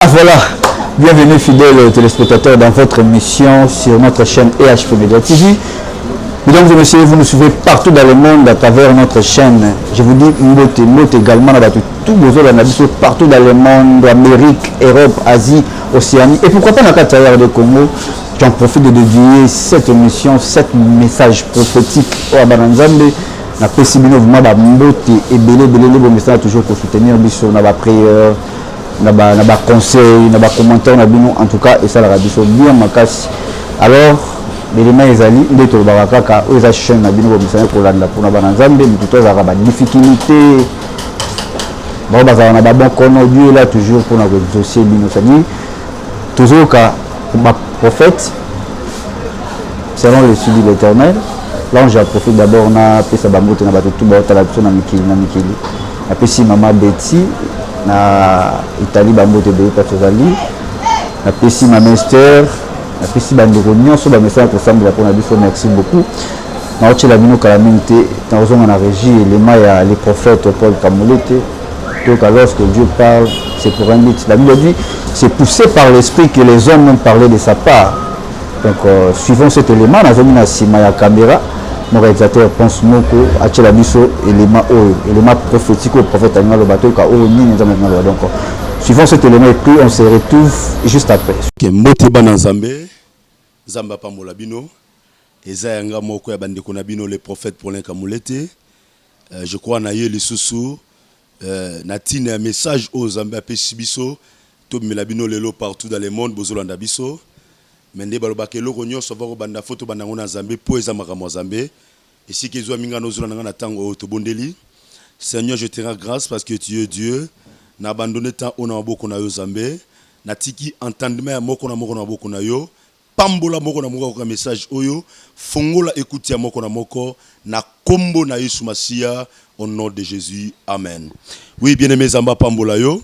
Voilà, bienvenue fidèles téléspectateurs dans votre émission sur notre chaîne EHP Media TV. Mesdames et messieurs, vous nous suivez partout dans le monde à travers notre chaîne. Je vous dis Mbote également, tout partout dans le monde, Amérique, Europe, Asie, Océanie. Et pourquoi pas dans le travers de Congo. J'en profite de dédier cette émission, 7 messages prophétiques au Abananzambe. Na pesibino vraiment ba Mbote et belé bon message toujours pour soutenir biso na ba prière. Na ba conseil, na ba commentaire na bino en tout cas et ça la radio bien makasi. Alors l'élément ezali ndeto bakaka oza chaîne na bino bomisa pour landa pour na banzambe mututo za ba difficulté. Bon bazana na ba bon kono Dieu là toujours pour na dossier bino sani. Toujours ka ba prophète selon le suivi de l'Éternel. Là j'en profite d'abord na pesa ba moto na ba tout ba tala na mikili. Na pesi mama Betty na Italie bambote de patozali na pesi ma master na pesi bandeko nyonso ba message pour samedi pour na biso merci beaucoup na oche la bino kalaminte na ozonga na régie élément ya les prophètes Paul Kamolete donc lorsque Dieu parle c'est pour un but. La Bible dit c'est poussé par l'esprit que les hommes ont parlé de sa part. Donc suivons cet élément na zomina sima ya caméra. Mon réalisateur pense moko achela biso élément prophétique au prophète animal bateau ka donc suivant cet élément et puis on se retrouve juste après. Mbote bana nzambe zamba pamola bino eza yanga moko ya bandeko na bino les prophètes pour l'inkamulete je crois na ye lisusu na tine un message aux zamba apesi biso to mela bino lelo partout dans le monde bozolanda biso. Mende balobake loko nyonso bako banda foto banda ngona Zambé po eza makamwa Zambé ici que zo minga nozula ngana tango to bondeli. Seigneur, je te rends grâce parce que tu es Dieu na abandonné temps ona maboko na yo Zambé na tiki entendement moko na maboko na yo pambola moko na moko ka message oyo fongola écoute ya moko na moko na kombo na Yesu Masia au nom de Jésus, amen. Oui, bien-aimé Zamba pambola yo.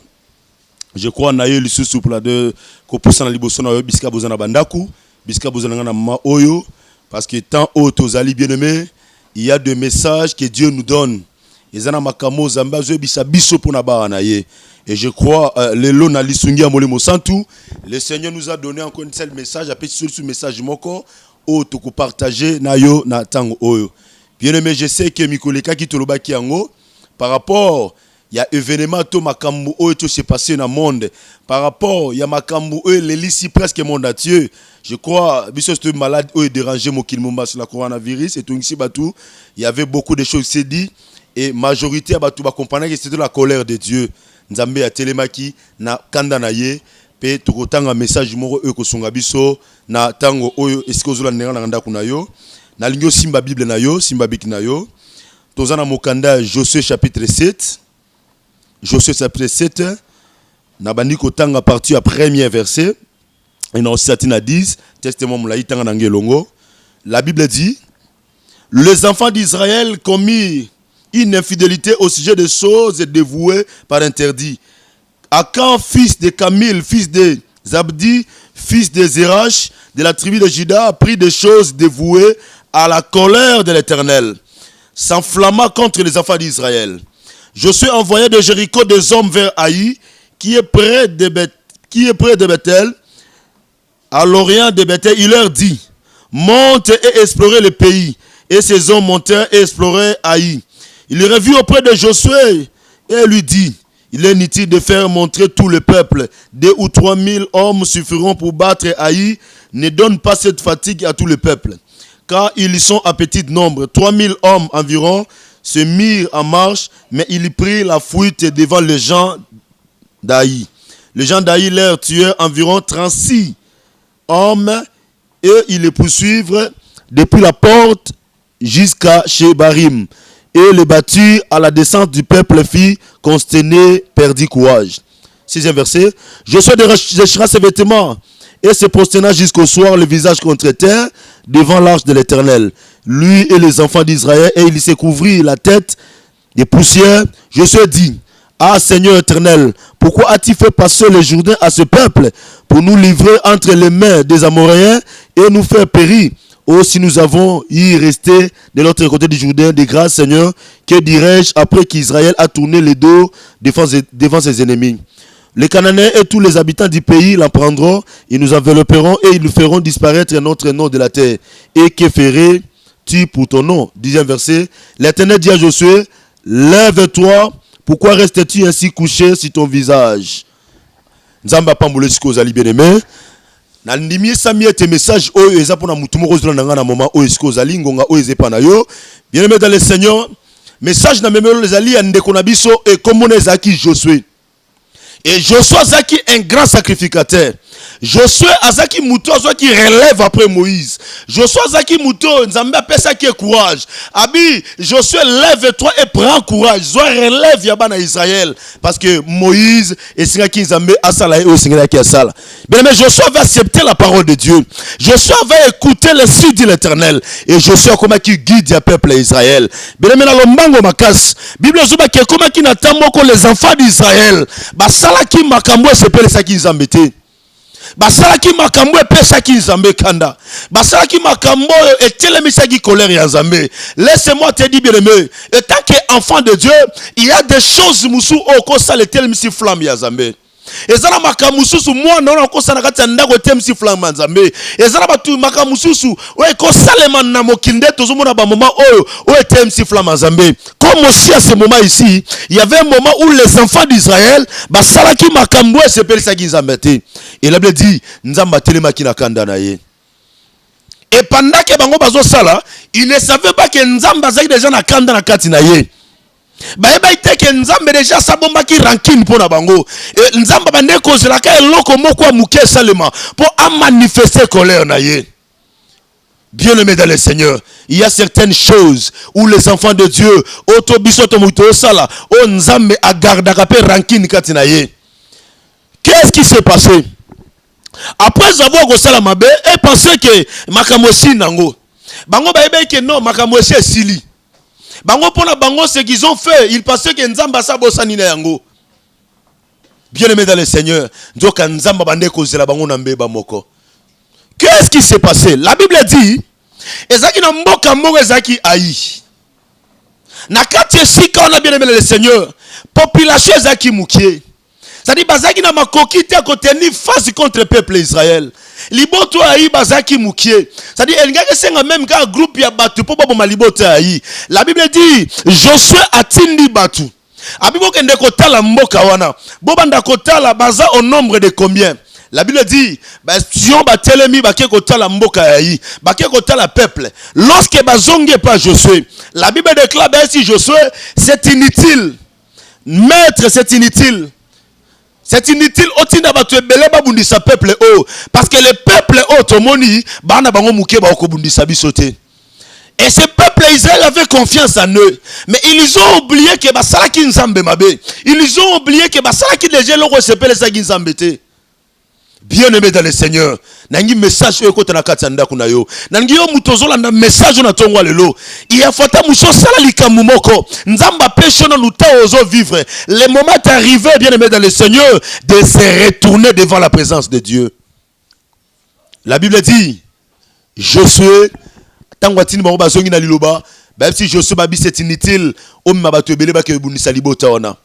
Je crois na yo lisusu pour la de ko poussa na liboso na yo biska bozana bandaku biska bozana na mama oyo parce que tant tozali bien-aimé il y a des messages que Dieu nous donne ezana makamo zamba zo bisa biso pona ba na ye et je crois lelo na lisungi ya molimo santu le Seigneur nous a donné encore un seul message après sur ce message moko to ko partager na yo na tango oyo bien-aimé. Je sais que mikoleka ki tolobaki yango par rapport il y a événement to makambu oyo to s'est passé dans le monde par rapport il y a makambu oyo lelisi presque monde entier. Je crois biso ce malade oyo dérangé mokil mumba sur la coronavirus et tout ici batou il y avait beaucoup de choses s'est dit et majorité batou ba comprendre que c'était la colère de Dieu. Nzambe ya telemaki na kanda na ye pe tokotanga message moko oyo ko songa biso na tango oyo esikozola ndanga na ndako na yo na lingo simba bible na yo simba biki na yo tozana mokanda Josué chapitre 7. Josué chapitre 7, Nabandi Kotanga partie à premier verset, et dans Satina 10, testament Moulaïtanga Nangelongo, la Bible dit, les enfants d'Israël commis une infidélité au sujet des choses dévouées par interdit. Akan, fils de Camille, fils de Zabdi, fils de Zérach, de la tribu de Juda, a pris des choses dévouées à la colère de l'Éternel, s'enflamma contre les enfants d'Israël. Josué envoyé de Jéricho des hommes vers Haï, qui est près de Bethel, à l'orient de Bethel. Il leur dit, monte et explorez le pays. Et ces hommes montèrent et explorèrent Haï. Il revint auprès de Josué et lui dit, il est inutile de faire montrer tout le peuple. 2 ou 3 000 hommes suffiront pour battre Haï. Ne donne pas cette fatigue à tout le peuple, car ils sont à petit nombre. 3 000 hommes environ se mirent en marche, mais il prit la fuite devant les gens d'Haï. Les gens d'Haï leur tuèrent environ 36 hommes et ils les poursuivent depuis la porte jusqu'à chez Barim. Et les battus à la descente du peuple fit consterné, perdit courage. 6e verset. Josué déchira ses vêtements et se prosterna jusqu'au soir, le visage contre terre, devant l'arche de l'Éternel. Lui et les enfants d'Israël, et il s'est couvert la tête des poussières. Josué dit, ah Seigneur éternel, pourquoi as-tu fait passer le Jourdain à ce peuple pour nous livrer entre les mains des Amoréens et nous faire périr? Oh, si nous avons y resté de l'autre côté du Jourdain, de grâce Seigneur, que dirais-je après qu'Israël a tourné le dos devant ses ennemis? Les Cananéens et tous les habitants du pays l'en prendront, ils nous envelopperont et ils nous feront disparaître notre nom de la terre. Et que ferais-tu pour ton nom? 10e verset. L'Éternel dit à Josué, lève-toi, pourquoi restes-tu ainsi couché sur ton visage? Nzamba pambule siko zali bien-aimé. Na ndimi sami ete message oyo eza pona mutu moko zula nanga na moment oyo siko zali ngonga oyo ezepa na yo. Bien-aimé dans le Seigneur, message na memelo les ali ya ndeko na biso et comme on ezaki Josué. Et Josué azaki un grand sacrificateur. Josué azaki muto qui relève après Moïse. Josué azaki muto nzambe apesa ki courage. Abi Josué lève-toi et prends courage. Zoa relève ya bana Israël parce que Moïse et singaki nzambe asala et singaki asala. Bien mais Josué va accepter la parole de Dieu. Josué va écouter l'esprit de l'Éternel et Josué comme qui guide le peuple Israël. Bien mais na lombango makas. Bible zoba ki comme qui natamo ko les enfants d'Israël. Basala ki makambo sepele saki nzambe te. Basalaki makambo epesaki nzambe kanda. Basalaki makambo etelemisaki colère ya nzambe. Laisse-moi te dire bien aimé, étant qu'enfant de Dieu, il y a des choses musu oko sale telemisi flamme ya nzambe. Ezala makamususu mwana na kosa na kati ya ndako temisi flamme nzambe. Ezala batu makamususu oye kosalema na mokinde tozomona ba moment oyo temisi flamme nzambe. Comme aussi à ce moment ici, il y avait un moment où les enfants d'Israël basalaki makambo esepelisaki nzambe te. Et la Bible dit nzamba telemaki na kanda na ye. Et pendant que bango bazo sala, il ne savait pas que nzamba zaki déjà na kanda na kati na ye. Baeba iteke nzambe deja sabomba ki rankine pona bango. Nzamba bande kozela ka eloko moko amuke salema pour a manifester colère na ye. Bien-aimé dans le Seigneur, il y a certaines choses où les enfants de Dieu autobiso tomuto sala o nzambe agardaka pe rankine kati na ye. Qu'est-ce qui s'est passé? Après avoir gosala mabe et penser que makamosi nango. Bango baeba que non makamosi sili. Bango pona bango ce qu'ils ont fait, ils pensaient que nzamba sa bosani na yango. Bien-aimé dans le Seigneur, nzoka nzamba bande kozela bango na mbeba moko. Qu'est-ce qui s'est passé? La Bible dit ezaki na mboka moko ezaki ayi. Na kati sika on a bien-aimé le Seigneur, population ezaki mukie. C'est-à-dire bazaki na makoki te ko tenir face contre le peuple Israël. Liboto ayi bazaki mukie. C'est-à-dire elingaki senga même ka groupe ya batu po bobo maliboto ayi. La Bible dit Josué atindi batu. Abibo kende kotala mboka wana. Bobanda kotala baza au nombre de combien? La Bible dit sion ba telemi ba ke kotala mboka ayi. Ba ke kotala peuple. Lorsque bazonge pas Josué, la Bible déclare si Josué c'est inutile. Maître c'est inutile. C'est inutile otinda batu ebele babundisa peuple o parce que le peuple o tomoni bana bango muke ba okobundisa bisote. Et ce peuple Israël avait confiance en eux, mais ils ont oublié que basalaki nzambe mabe. Ils ont oublié que basalaki déjà loko sepele sa nzambe te. Bien-aimé dans le Seigneur, nangi message oyo kota na kati ndako na yo. Nangi yo mutozola na message na tongwa lelo. Il y a fata muso sala likambu moko. Nzamba pesho na luta ozo vivre. Le moment est arrivé, bien-aimé dans le Seigneur, de se retourner devant la présence de Dieu. La Bible dit Josué tangwatini bango bazongi na liloba, ba si Josué babi c'est inutile, o mabatu ebele ba ke bunisa libota wana.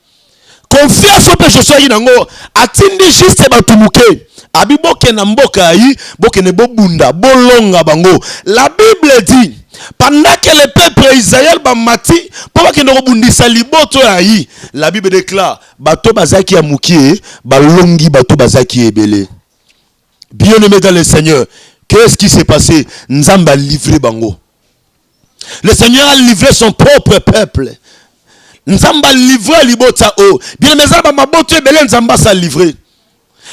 Confiance au péché Josué nango atindi juste batumuke. Abi boke na mboka yi, boke ne bobunda, bolonga bango. La Bible dit, pendant que le peuple Israël bamati, pour que ne rebundisa liboto yi, la Bible déclare, bato bazaki ya mukie, balongi bato bazaki ebele. Bien-aimé dans le Seigneur, qu'est-ce qui s'est passé? Nzamba livré bango. Le Seigneur a livré son propre peuple. Nzamba livré libota o. Bien-aimé zamba maboto ebele nzamba sa livré.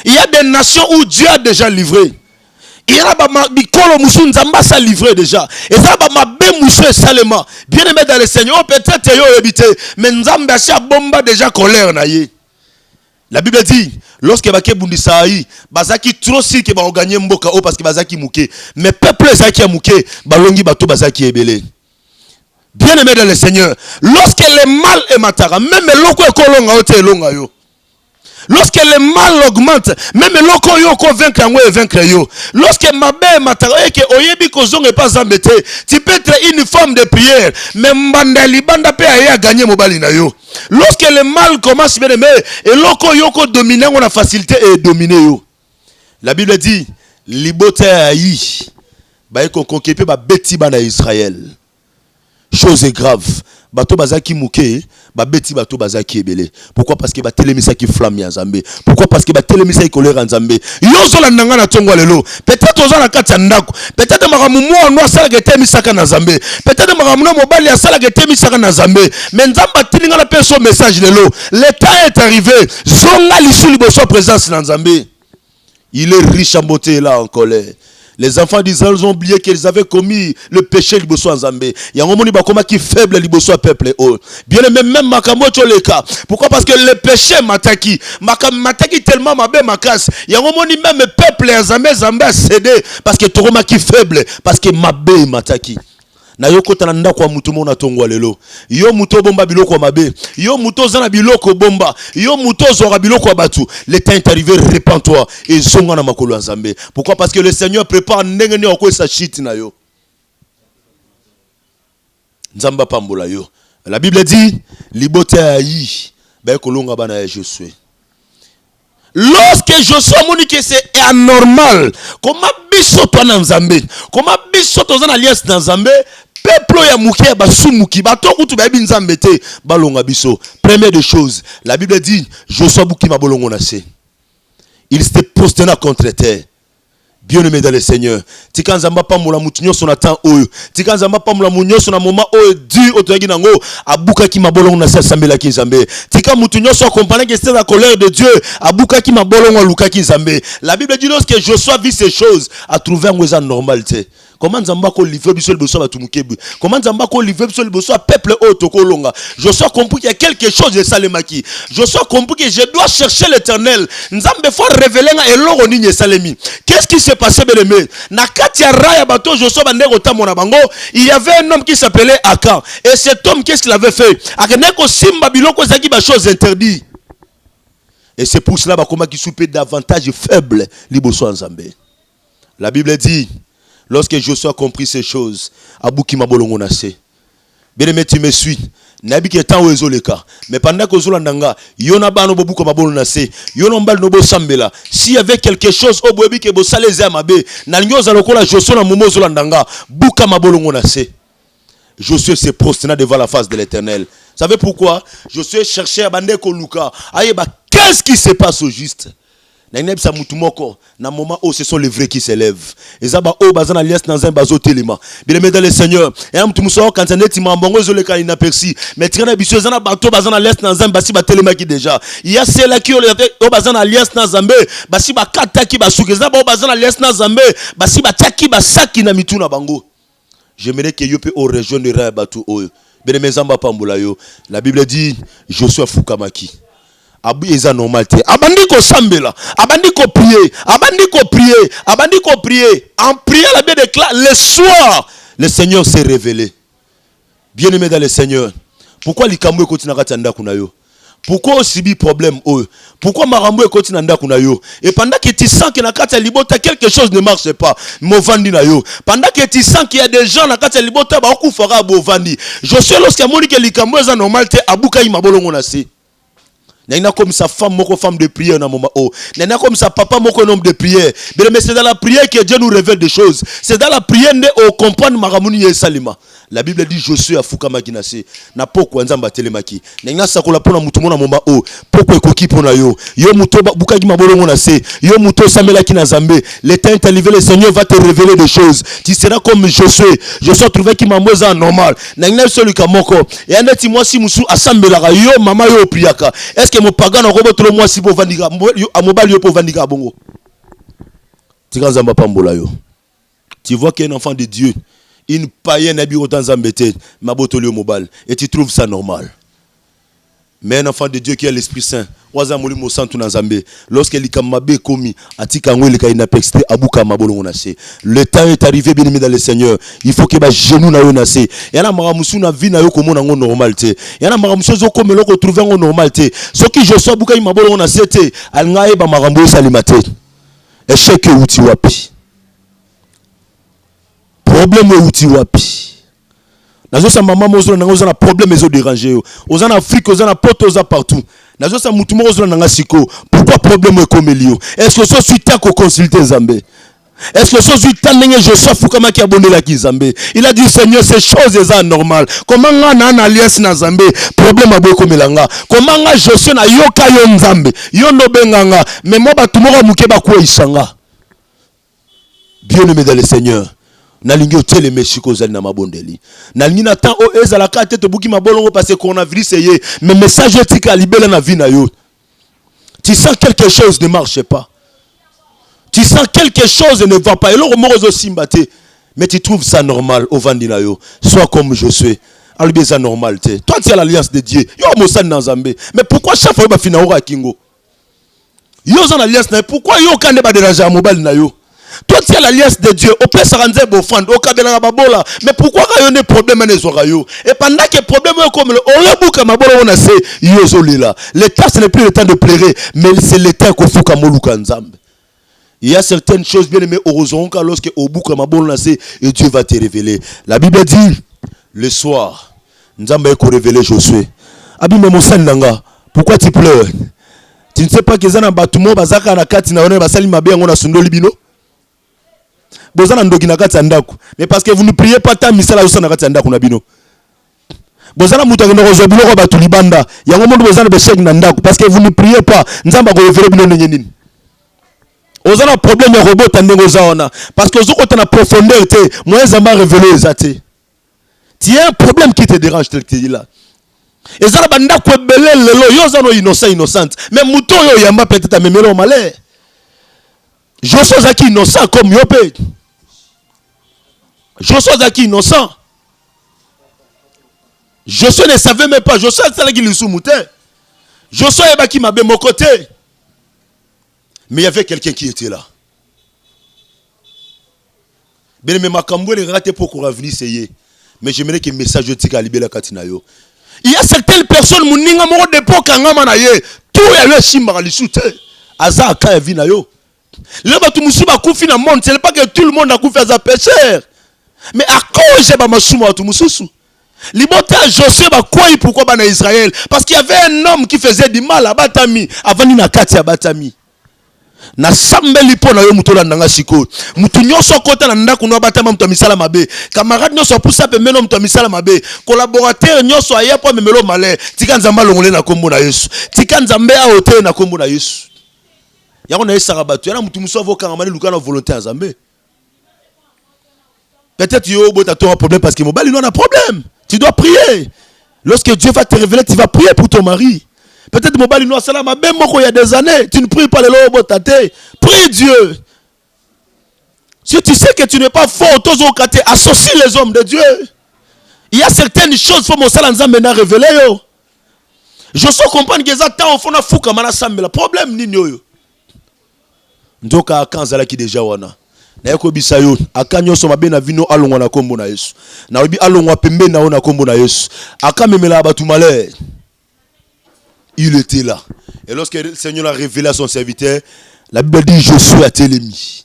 Il y a des nations où Dieu a déjà livré. Il y a des nations où Nzamba s'est livré déjà. Et ça, bien aimé dans le Seigneur, peut-être mais Nzamba a bomba déjà colère. La Bible dit, lorsque Baké Bundisaï, Bazaki trop si que va gagner Mboka parce que Bazaki Mouké. Mais peuple Zaki a Mouké, Balongi Bato Bazaki Ebele. Bien aimé dans le Seigneur, lorsque le mal est matara, même l'oko est kolonga ote longa yo. Lorsque le mal augmente, même loko yo ko vaincre yango et vaincre yo. Lorsque mabe matara que oyebi ko zonge pas embêté, tu peux être une forme de prière, mais mbanda libanda pe aya gagner mobali na yo. Lorsque le mal commence bien aimer, et loko yo ko dominer on a facilité et dominer yo. La Bible dit libote ayi ba ko konkepe ba beti bana Israël. Chose grave. Bato bazaki mouké, ba beti bato bazaki ebele. Pourquoi? Parce que ba telemisa ki flamme ya Nzambe. Pourquoi? Parce que ba telemisa ki kolera Nzambe. Yozo la nanga na tongo lelo. Peut-être oza na kati ya ndako. Peut-être makamu mo no asala ke temisaka na Nzambe. Peut-être makamu no mobali asala ke temisaka na Nzambe. Mais Nzamba tilinga na peso message lelo. Le temps est arrivé. Zonga lisu liboso présence na Nzambe. Il est riche en beauté là en colère. Les enfants d'Israël ont oublié qu'ils avaient commis le péché liboso en Zambé. Il y a un moment qui est faible liboso à peuple. Bien aimé, même Makamoto le cas. Pourquoi? Parce que le péché mataki. Mataki tellement ma belle macasse. Il y a un moment même peuple en Zambé a cédé. Parce que Toroma qui est faible. Parce que ma belle mataki. Na yo kota na ndako wa mutu mona tongwa lelo. Yo muto bomba biloko mabe. Yo muto zana biloko bomba. Yo muto zora biloko batu. Le temps est arrivé, répands-toi et zonga na makolo ya Nzambe. Pourquoi? Parce que le Seigneur prépare ndenge ni oko sa shit na yo. Nzamba pambola yo. La Bible dit libote ayi ba kolonga bana ya Josué. Lorsque Josué moni que c'est anormal, comment biso to na Nzambe? Comment biso to na alliance na Nzambe? Peuple ya muke ba sumuki ba to kutu ba bi Nzambe te balonga biso. Première des choses, la Bible dit Josué buki ma bolongo na se. Il s'était prosterné contre terre. Bien-aimé dans le Seigneur, tika nzamba pa mula mutinyo sona temps oyo, tika nzamba pa mula munyo sona moment oyo dur otoyaki nango abuka ki mabolongo na sambela ki Nzambe. Tika mutinyo so comprendre que c'est la colère de Dieu, abuka ki mabolongo luka ki Nzambe. La Bible dit lorsque Josué vit ces choses, a trouvé un weza normalité. Comment Nzamba ko livrer biso liboso ba tumukebu? Comment Nzamba ko livrer biso liboso peuple auto ko longa? Josué compris qu'il y a quelque chose de salemaki. Josué compris que je dois chercher l'Éternel. Nzambe faut révéler nga eloko nini salemi. Qu'est-ce qui s'est passé bien-aimé? Na kati ya raya bato Josué bandeko tamona bango, il y avait un homme qui s'appelait Akan. Et cet homme qu'est-ce qu'il avait fait? Akeneko simba biloko zaki ba chose interdit. Et c'est pour cela bakoma qui soupe davantage faible liboso Nzambe. La Bible dit lorsque Josué a compris ces choses, Abouki Mabolongo nase. Bien aimé, tu me suis. Nabi qui est en Ouezoleka. Mais pendant que Zolandanga, Yona Bano Bobuko Mabolongo nase, Yona Mbal Nobo Sambela. S'il y avait quelque chose, au Boebi que Bossalez Amabe, Nanyoza Lokola Josué na Momo Zolandanga, Buka Mabolongo nase. Josué s'est prosterné devant la face de l'Éternel. Vous savez pourquoi? Josué cherchait à Bandeko Luka. Aïeba, qu'est-ce qui se passe au juste? Na moment où ce sont les vrais qui s'élèvent. Et ça ba o bazana lies dans un bazo telema. Bien aimé dans le Seigneur. Et am tumuso quand on est mambongo zo le ka inaperçu. Mais trana biso zana bato bazana lies dans un basi ba telema qui déjà. Il y a ceux-là qui o bazana lies dans Nzambe, basi ba kata ki ba sukeza ba o bazana lies dans Nzambe, basi ba taki ba saki na mituna bango. J'aimerais que yo pe o rejoindre ra bato o. Bien aimé Nzamba pambola yo. La Bible dit Josué Fukamaki. Abu eza normalité. Abandi ko sambela, abandi ko prier, abandi ko prier, abandi ko prier. En priant la Bible déclare le soir, le Seigneur s'est révélé. Bien-aimé dans le Seigneur. Pourquoi likambo ekoti na kati ndako na yo? Pourquoi osibi problème oyo? Pourquoi marambo ekoti na ndako na yo? Et pendant que tu sens que na kati libota quelque chose ne marche pas, movandi na yo. Pendant que tu sens qu'il y a des gens na kati libota ba okufara bovandi. Je sais lorsque moni que likambo eza normalité abuka yi mabolongo na se. N'a comme sa femme, moko femme de prière dans moment oh. N'a comme sa papa, moko homme de prière. Mais c'est dans la prière que Dieu nous révèle des choses. C'est dans la prière que comprendre maramuni et salima. La Bible dit Josué a fukama kinase. Na poko nzamba telemaki. N'a sakola pona mutumona moment oh. Poko ekoki pona yo. Yo muto buka ki mabolongo na se. Yo muto samela ki na Nzambe. Le temps est arrivé, le Seigneur va te révéler des choses. Tu seras comme Josué. Josué trouvé ki mamoza normal. N'a celui ka moko. Et aneti moi si musu asambela yo mama yo priaka. Est-ce que mon pagan a robot moi si pour vandiga à mobile yo pour vandiga bongo. Tikazamba pambola yo. Tu vois qu'un enfant de Dieu, une païenne a bu autant zambete, ma botolio mobile, et tu trouves ça normal. Mais un enfant de Dieu qui a l'Esprit Saint, lorsque l'ikamabe komi, le temps est arrivé, bien aimé dans le Seigneur. Il faut que les genoux na yo nase. Il y a maramusu na vie na yo comme on normalité. Il y a maramusu zo comme l'on retrouve en normalité. Ce qui je sois bouka imabolo on a cité, al ngae ba marambo salimate. Échec outi wapi. Problème outi wapi. Nazo sa maman mozo na ngoza na problème ezo déranger yo. Oza na Afrique, oza na poto, oza partout. Nazo sa mutumo ozo na ngasiko. Pourquoi problème est comme elio? Est-ce que ce suite ko consulter Zambé? Est-ce que ce suite nenge Joseph Fukama qui abonné la ki Zambé? Il a dit Seigneur, ces choses sont normales. Comment nga na alliance na Zambé? Problème abo comme elanga. Comment nga Joseph na yoka yo Nzambe? Yo no benganga, mais moi ba tumoko muke ba ko isanga. Bien-aimé dans le Seigneur. Nalingi otele meshiko zali na mabondeli. Nalingi na temps o ezala ka tete buki mabolongo parce que coronavirus eye. Mais message etika libela na vie na yo. Tu sens quelque chose ne marche pas. Tu sens quelque chose ne va pas. Et là morozo simbate. Mais tu trouves ça normal au vandi na yo. Sois comme je suis. Albi ça normal te. Toi tu as l'alliance de Dieu. Yo mosan na Nzambe. Mais pourquoi chaque fois ba fina ora kingo? Yo zan alliance na pourquoi yo kande ba déranger à mobile na yo? Toi tu as l'alliance de Dieu, au père Saranze Bofand, au Kabela Babola, mais pourquoi il y a des problèmes à Nezorayo? Et pendant que les problèmes comme le Olabouka Mabola, on a fait Yozolila. L'état, ce n'est plus le temps de pleurer, mais c'est l'état qu'il faut qu'Amoluka Nzambe. Il y a certaines choses bien aimées, heureusement, lorsque Obuka Mabola, et Dieu va te révéler. La Bible dit, le soir, Nzambe est révélé Josué. Abime Mosan Nanga, pourquoi tu pleures? Tu ne sais pas que Zana Batumo, Bazaka, Nakati, Naone, Basali Mabé, on a Sundo Libino? Mais parce que vous ne priez pas tant misala usana kati ndako na bino. Bozana muta ngeno kozobilo ko batulibanda. Yango mundu bozana be shek na ndako parce que vous ne priez pas. Nzamba ko révéler bino nyenini. Ozana problème ya robot ndengo zaona parce que ozokota na profondeur te, moi nzamba révéler ezate. Tu as un problème qui te dérange tel que tu dis là. Ezana banda ko belé lelo yo zano innocente. Mais muto yo yamba peut-être à memelo malais. Je suis qui innocent comme Yopé. Je suis qui innocent. Josué ne savait même pas. Josué qui le soumoutait. Josué qui m'a mon côté. Mais il y avait quelqu'un qui était là. Bien mais ma camboué est raté pour qu'on revienne essayer. Mais j'aimerais que le message de Tika Libela Katinayo. Il y a certaines personnes qui n'ont pas d'époque à Namanaye. Tout est là, Chimba Lissoute. Aza Aka Vinayo. Là, tout le monde, ce n'est pas que tout le monde a couvert sa pécheur. Mais à cause de Masouma, tout le monde. L'immoteur Josué, pourquoi en Israël? Parce qu'il y avait un homme qui faisait du mal à Batami, avant de Kati à Batami. Na sambeli po na yo mutola nanga siko mutu nyoso kota na ndako no batama mto misala mabe camarade nyoso pusa pe meno mto misala mabe collaborateur nyoso aya po memelo malé tika nzamba longole na kombo na Yesu tika nzambe a hotel na kombo na Yesu yako na Yesu rabatu yana mutu muso avoka ngamani lukana volonté à Nzambe. Peut-être yo bota ton problème parce que mon bali non a problème. Tu dois prier. Lorsque Dieu va te révéler, tu vas prier pour ton mari. Peut-être mon bali non salama même il y a des années, tu ne pries pas le lobo tate. Prie Dieu. Si tu sais que tu n'es pas fort, associe les hommes de Dieu. Il y a certaines choses faut mon salan Nzambe na révéler yo. Je sais comprendre que ça tant au fond na fuka mana sambe la problème ni yo. Ndoka akanzala ki deja wana. Na yako bisayo akanyo so mabe na vino alongwa na kombo na Yesu. Na obi alongwa pembe na ona kombo na Yesu. Akamemela batu malais. Il était là. Et lorsque le Seigneur a révélé à son serviteur, la Bible dit Josué a télémi.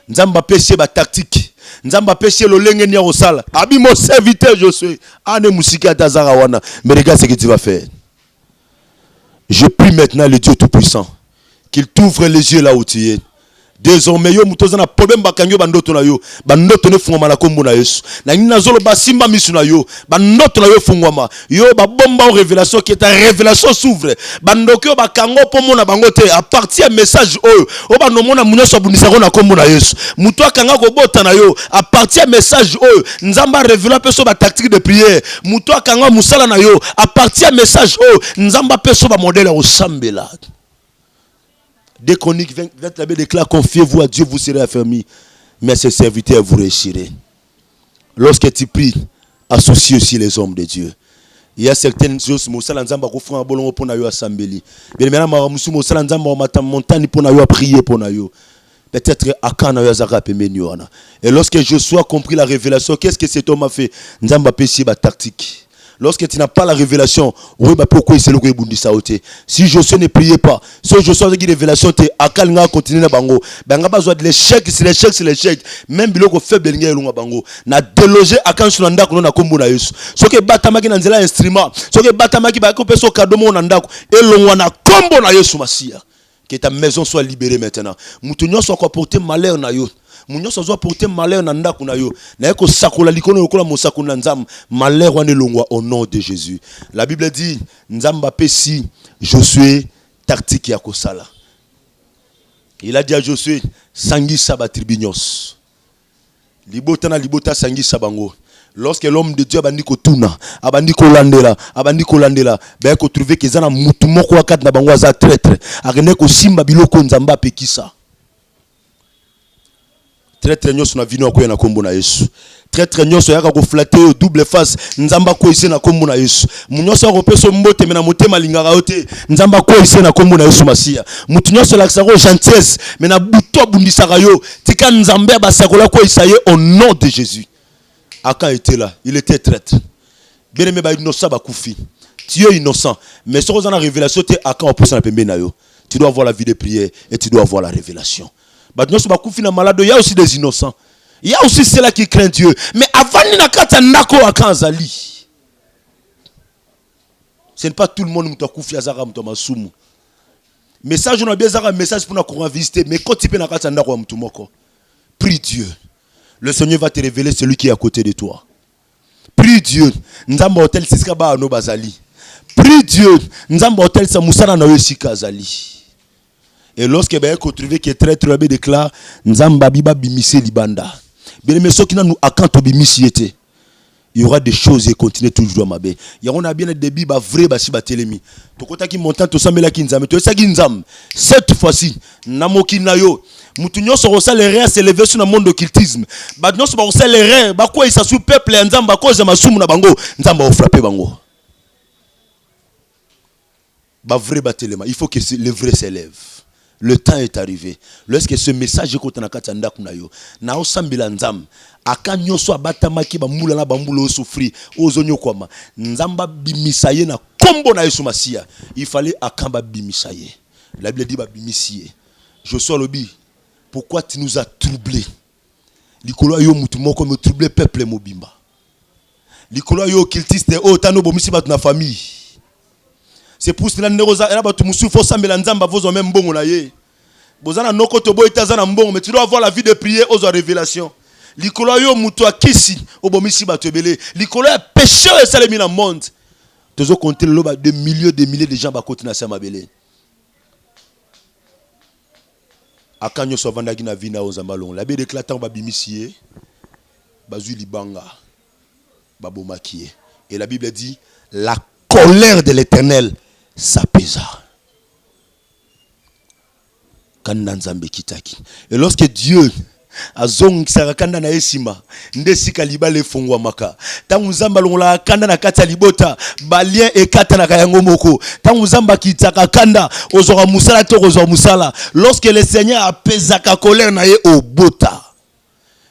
Nzamba péché ba tactique. Nzamba péché le lenge nya osala. Abi mon serviteur Josué. Ane musika tazara wana. Mais regarde ce que tu vas faire. Je prie maintenant le Dieu Tout-Puissant qu'il t'ouvre les yeux là où tu es. Désormais yo mutoza na problème bakanyo bandoto na yo bandoto ne fungwa na kombo na Yesu na nina zolo basimba misu na yo bandoto na yo fungwa yo ba bomba o révélation qui est ta révélation s'ouvre bandoko bakango pomo na bangote à partir message o ba no mona munyoso bunisako na kombo na Yesu muto akanga ko bota na yo à partir message nzamba révéler peso ba tactique de prière muto akanga musala na yo à partir message nzamba peso ba modèle au sambela. Dès Chroniques 20 la Bible déclare confiez-vous à Dieu, vous serez affermis, mais ses serviteurs vous réussirez. Lorsque tu pries, associe aussi les hommes de Dieu. Il y a certaines choses mosala nzamba ko fanga bolongo pona yo asambeli. Bien maintenant musu mosala nzamba mata montagne pona yo prier pona yo. Peut-être akana yo azaka pemeni wana. Et lorsque Josué a compris la révélation, qu'est-ce que cet homme a fait? Nzamba pesi ba tactique. Lorsque tu n'as pas la révélation, oui, bah pourquoi il s'est levé bundi saoté? Si Josué ne priait pas, si Josué a dit révélation, tu as continué à bango. Ben besoin de l'échec, c'est l'échec, c'est l'échec. Même biloko faible l'ingé lunga bango. Na délogé akan sunanda kuno na kombo na Yesu. Ce que batama ki nanzela instrument, ce que batama ki ba ko peso cadeau mo nanda ko et longwa na kombo na Yesu Masia. Que ta maison soit libérée maintenant. Mutunyo soit porter malheur na yo. Munyo soit porter malheur na ndaku na yo. Na yeko sakola likono yokola mosaku na nzam malheur wane longwa au nom de Jésus. La Bible dit nzamba pesi Josué tactique ya kosala. Il a dit à Josué sangisa ba tribinyos. Libota na libota sangisa bango. Lorsque l'homme de Dieu abandi ko tuna, abandi ko landela, ben ko trouver que zana mutu moko wakat na bango za traître, akene ko simba biloko nzamba pekisa. Traître nyoso na vino ko na kombo na Yesu. Traître nyoso yaka ko flatter double face, nzamba ko ise na kombo na Yesu. Munyoso ko peso mbote mena motema lingaka ote, nzamba ko ise na kombo na Yesu Masia. Mutu nyoso la ko gentillesse, mena buto bundisaka yo, tika nzamba ba sakola ko isaye au nom de Jésus. Akan était là, il était traître. Bien aimé, innocent, koufi. Tu es innocent. Mais si on a la révélation, tu es Akan au poste na yo. Tu dois avoir la vie de prière et tu dois avoir la révélation. Il y a aussi des innocents. Il y a aussi ceux-là qui craignent Dieu. Mais avant de nakata nako Akan zali. Ce n'est pas tout le monde qui koufi azara mtoma sumu. Message on a bien zara message pour nous visiter. Mais quand tu peux nakata nako mtumoko, prie Dieu. Le Seigneur va te révéler celui qui est à côté de toi. Prie Dieu. Nzamba hotel siskaba no bazali. Prie Dieu. Nzamba hotel sa musana na yesika azali. Et lorsque ben ko trouver que très très bien déclare nzamba biba bimise libanda. Bien mais ceux qui nous akanto bimisi été. Il y aura des choses et continuer toujours à m'abe. Il y aura bien des biba vrai ba si ba telemi. To kota ki montant to samela ki nzambe to sa ki nzam. Cette fois-ci namoki nayo mutunyo so rosala rien s'élever sur le monde d'occultisme. Ba nyo so ba rosala rien ba ko isa sous peuple nzamba ko za masumu na bango nzamba o frapper bango. Ba vrai ba telema, il faut que le vrai s'élève. Le temps est arrivé. Lorsque ce message est na kati ndaku na yo, na osambila nzam, aka nyoso abatama ki ba mula na bambulo souffrir, ozonyo kwama, nzamba bimisaye na kombo na Yesu Masia. Il fallait akamba bimisaye. La Bible dit ba bimisiye. Josué lobi, pourquoi tu nous as troublés? Likolo yo mutu moko me troublé peuple mobimba. Likolo yo kiltiste o tano bomisi batu na famille. C'est pour cela que nous faut sambela nzamba vozo même bongo na ye. Bozana noko to boy tazana mbongo mais tu dois avoir la vie de prier aux révélations. Likolo yo mutu akisi obomisi batebele. Likolo ya pécheur et salemi na monde. Tozo compter le loba de milliers de gens ba côté na sama belé. Akanyo so vandaki na vina ozamba long. La Bible déclare tant ba bimisié bazui libanga babomakié. Et la Bible dit la colère de l'Éternel s'apaisa. Et lorsque Dieu a zong sarakanda na esima ndesi kaliba le fongwa maka tangu zamba longola kanda na kata libota balien e kata na kayango moko tangu zamba kitaka kanda ozora musala to ozora musala lorsque le Seigneur apaisa ka colère na ye au bota.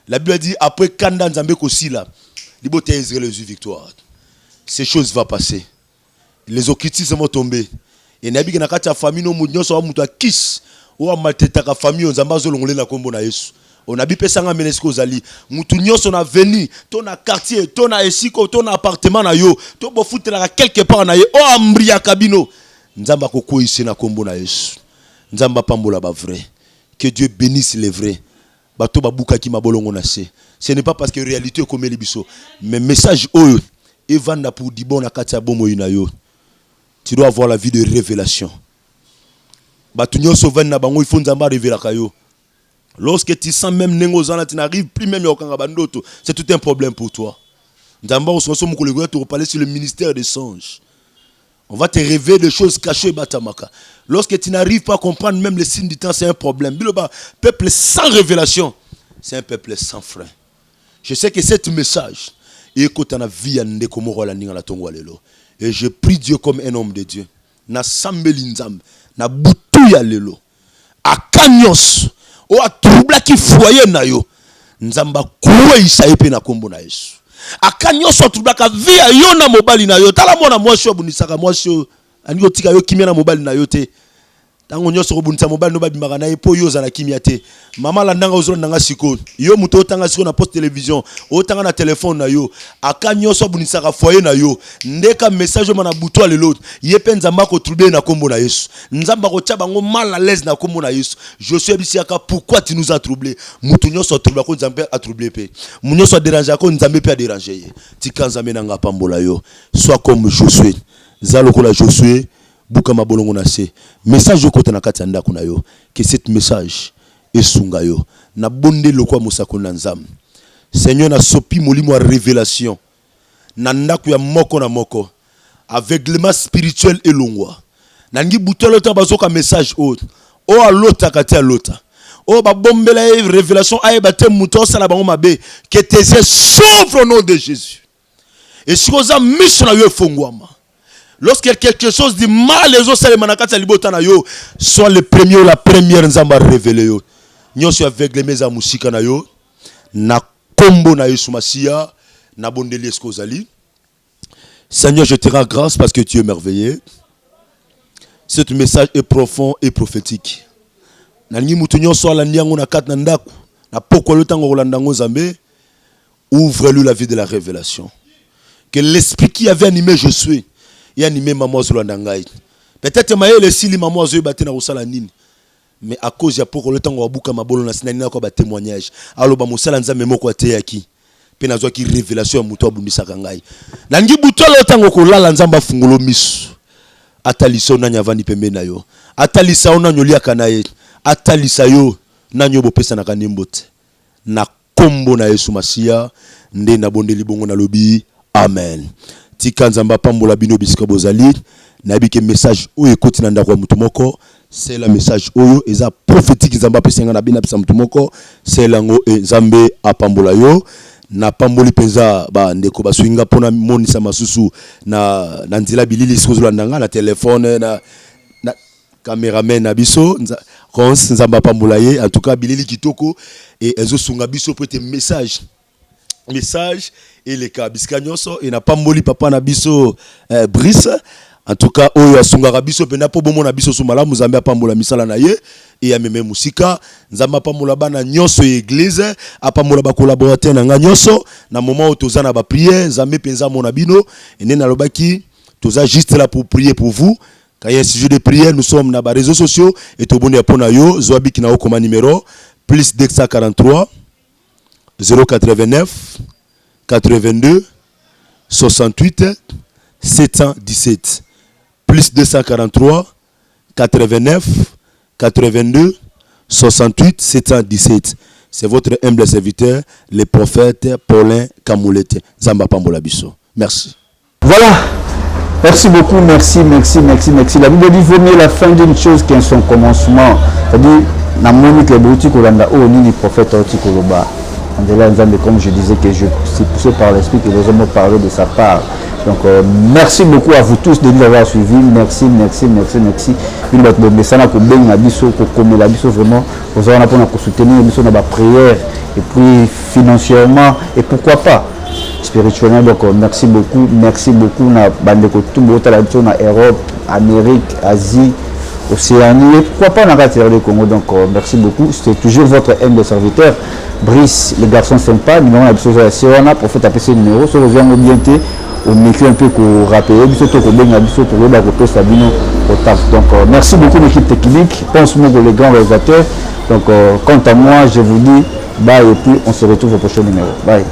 La Bible dit après kanda nzambe kosila libota Israël a eu victoire. Ces choses vont passer. Les occultistes vont tomber. Et nabi na kati ya famille no munyo so mutu akis o amateta ka famille nzamba zo longole na kombo na Yesu. On a bipé sanga menesko zali. Mutu nyonso na veni, to na quartier, to na esiko, to na appartement na yo, to bo futela quelque part na ye o ambria kabino. Nzamba koko ici na kombo na Yesu. Nzamba pambola ba vrai. Que Dieu bénisse les vrais. Bato babuka ki mabolongo na se. Ce n'est pas parce que réalité comme libiso, mais message oyo evanda pour di bon na kati ya bomo ina yo. Tu dois avoir la vie de révélation. Bato nyonso vena bango il faut nzamba révéler kayo. Lorsque tu sens même nengozana, tu n'arrives plus même à Okangabandoto, c'est tout un problème pour toi. Nzamba ososo mukolego te reparler sur le ministère des songes. On va te révéler des choses cachées batamaka. Lorsque tu n'arrives pas à comprendre même les signes du temps, c'est un problème. Biloba, peuple sans révélation, c'est un peuple sans frein. Je sais que ce message, et quand on a vie à ndeko moko la ninga la tongo lelo. Et je prie Dieu comme un homme de Dieu. Na sambeli nzambe, na butu ya lelo. Akanyos, o a troubla ki foyer na yo. Nzamba kuwe isa epe na kombo na Yesu. Akanyos o troubla ka vie ya yo na mobali na yo. Tala mona mwasi yo bunisaka mwasi yo. Ani yo tika yo kimia na mobali na yo te. Tango nyoso ko bunisa mobali no babimaka na epo yo za na kimia te. Mama la ndanga ozolo ndanga siko. Yo muto otanga siko na poste télévision, otanga na téléphone na yo. Aka nyoso bunisa ka foyer na yo. Ndeka message mana buto le l'autre. Yepe nzamba ko troubler na kombo na Yesu. Nzamba ko tia bango mal à l'aise na kombo na Yesu. Josué bisiaka pourquoi tu nous as troublé? Muto nyoso troubler ko nzambe a troubler pe. Munyoso déranger ko nzambe pe a déranger. Tika nzambe na nga pambola yo. Sois comme Josué. Zaloko la Josué. Bukama bolongo na se message okota na kati ndako na yo que cet message esunga yo na bonde lokwa musako na nzam Seigneur na sopi molimo révélation na ndako ya moko na moko aveuglement spirituel elongwa na ngi butelo ta bazoka message o alota kati alota o ba bombela révélation ay ba te muto sala bango mabe que tes yeux s'ouvrent au nom de Jésus et si oza mission na yo fongwama. Lorsqu'il y a quelque chose de mal, les autres manakata libotana yo, soit le premier ou la première nzamba révélé yo. Nyoso avec les mes amusika na yo, na kombo na Yesu Masia, na bondeli eskozali. Seigneur, je te rends grâce parce que tu es merveilleux. Ce message est profond et prophétique. Na ngi mutu nyoso ala nyango na kat na ndaku, na poko le tango rolandango zambe, ouvre-lui la vie de la révélation. Que l'esprit qui avait animé Josué et animé maman Zolandangai. Peut-être que le sili maman Zoé baté na rusala nini. Mais à cause ya poko le tango wabuka mabolo na sinani ko ba témoignage. Alors ba musala nzambe moko ateyaki. Pe na zo ki révélation muto abundisa kangai. Na ngi butolo tango ko lala nzamba fungulo misu. Atalisa na nyavani pembe na yo. Atalisa ona nyolia kanaye. Atalisa yo na nyobo pesa na kanimbote. Na kombo na Yesu Masia nde na bondeli bongo na lobi. Amen. Tika nzamba pambola bino bisika bozali na bike message oyo ekoti na ndako ya mutu moko c'est la message oyo eza prophétique nzamba pesenga na bina pesa mutu moko c'est lango nzambe apambola yo na pamboli penza ba ndeko baswinga pona monisa masusu na nzila bilili sikozo ndanga na téléphone na cameraman na biso nzamba pambola ye en tout cas bilili kitoko et ezo sunga biso peut être message et les cas biskanyoso et na pamboli papa na biso Brice en tout cas oyo asunga biso pena po bomo na biso sumala muzambe pambola misala na ye et ya meme musika nzamba pambola bana nyoso église apambola ba collaborateur na nyoso na moment où toza na ba prière nzambe penza mona bino et na lobaki toza juste là pour prier pour vous quand il y a un sujet de prière nous sommes na ba réseaux sociaux et to boni apona yo zoabi kina okoma numéro plus 243 089 82 68 717 plus 243 89 82 68 717. C'est votre humble serviteur, le prophète Paulin Kamoulete. Zamba Pambola Bisso. Merci. Voilà. Merci beaucoup, merci. La Bible dit vaut mieux la fin d'une chose qu'un son commencement. C'est-à-dire, na monique les boutiques Olanda, oh, ni prophète Otikoloba. Comme je disais que je suis poussé par l'esprit que les hommes parlent de sa part. Donc merci beaucoup à vous tous de nous avoir suivis. Merci. Une autre message pour bien la biso, pour comme la biso vraiment, pour soutenir biso dans la prière et puis financièrement et pourquoi pas spirituellement. Donc merci beaucoup na bande ko tout la biso na Europe, Amérique, Asie, Océanie et pourquoi pas dans la terre du Congo. Donc merci beaucoup. C'était toujours votre humble serviteur Brice, les garçons sympas. Numéro la biso sur la prophète appelle ce numéro sur le bien au métier un peu pour rappeler donc merci beaucoup l'équipe technique, pense-moi les grands réalisateurs. Donc quant à moi je vous dis bye et puis on se retrouve au prochain numéro. Bye.